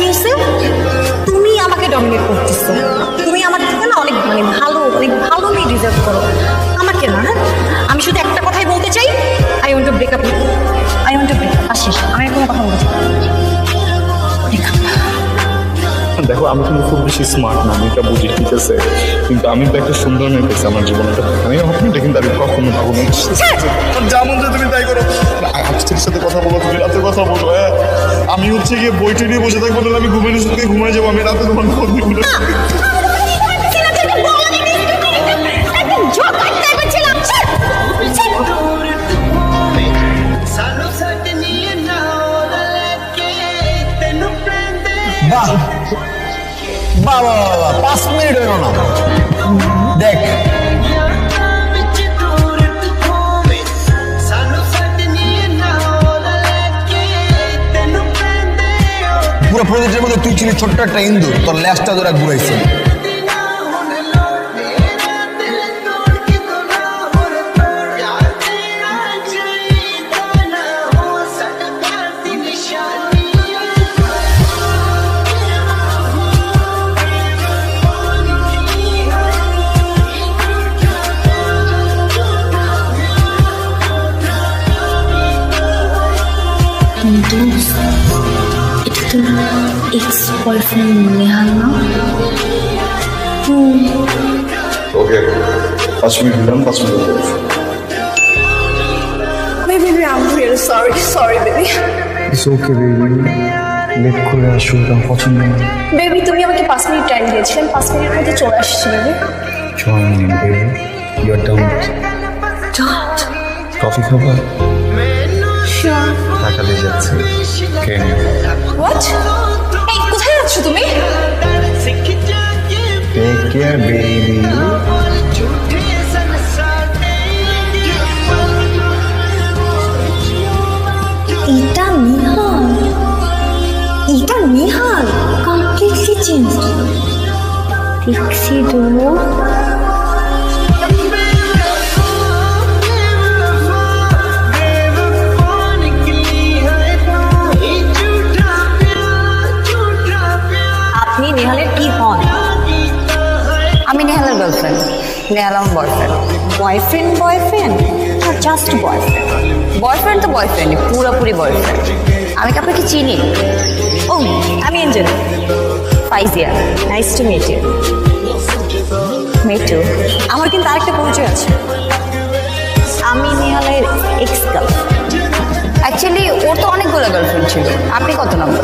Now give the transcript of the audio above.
হয়েছে? তুমি আমাকে ডমিনেট করতেছো। তুমি আমার থেকে না অনেক অনেক ভালো মেয়ে ডিজার্ভ করো, আমাকে না। হ্যাঁ, আমি শুধু একটা কথাই বলতে চাই, I want to break up. I want to break up. Asis, আমি আর কোনো কথা বলতে চাই না। Break up. দেখো আমি কিন্তু খুব বেশি স্মার্ট না, আমি এটা বুঝি, ঠিক আছে, কিন্তু আমি তো একটা সুন্দর মেয়ে পেয়েছি আমার জীবনে। আমি এটা কিন্তু আমি কখনো ভাবো না। যেমন যে তুমি তাই করো, আজকের সাথে কথা বলো, তুমি রাতে কথা বলো। হ্যাঁ, আমি হচ্ছে গিয়ে বইটা নিয়ে বসে থাকবো, তাহলে আমি ঘুমের সাথে ঘুমাই যাবো। আমি রাতে তোমার ফোন দিব না। বাহ বাহ বাহ বাহ, 5 মিনিট হইল না। দেখ পুরো প্রজেক্টের মধ্যে তুই ছিলি ছোট্ট একটা ইন্দুর, তোর ল্যাসটা ধরে ঘুরাইছে। কিন্তু এটা তো এক্স বয়ফ্রেন্ড নেহাল না? ওকে, 5 মিনিট দিলাম, 5 minute. Baby, I'm really sorry baby. It's okay baby, late করে আসুক, আমার পছন্দ না। বেবি, তুমি আমাকে 5 মিনিট টাইম দিয়েছিলে, 5 মিনিটের মধ্যে চলে আসছি baby. 6 minute baby, you are down. Don't. Coffee খাবা? Sure. টাকা দিয়ে যাচ্ছে, কেন? What? এই কোথায় যাচ্ছ তুমি? Take care baby. এটা নিহাল। এটা নিহাল কমপ্লিটলি চেঞ্জ। টিক্সিডো। আপনি নেহালের কি হন? আমি নেহালের গার্লফ্রেন্ড, নেহাল আমার boyfriend. Boyfriend just boyfriend? Boyfriend তো বয়ফ্রেন্ড, পুরোপুরি বয়ফ্রেন্ড। আমি কি আপনাকে চিনি? ও, আমি Angel. Faizia. Nice to meet you. Me too. আমার কিন্তু আরেকটা পরিচয় আছে, আমি নেহালের এক্স গার্লফ্রেন্ড। অ্যাকচুয়ালি ওর তো অনেকগুলো গার্লফ্রেন্ড ছিল। আপনি কত নম্বর?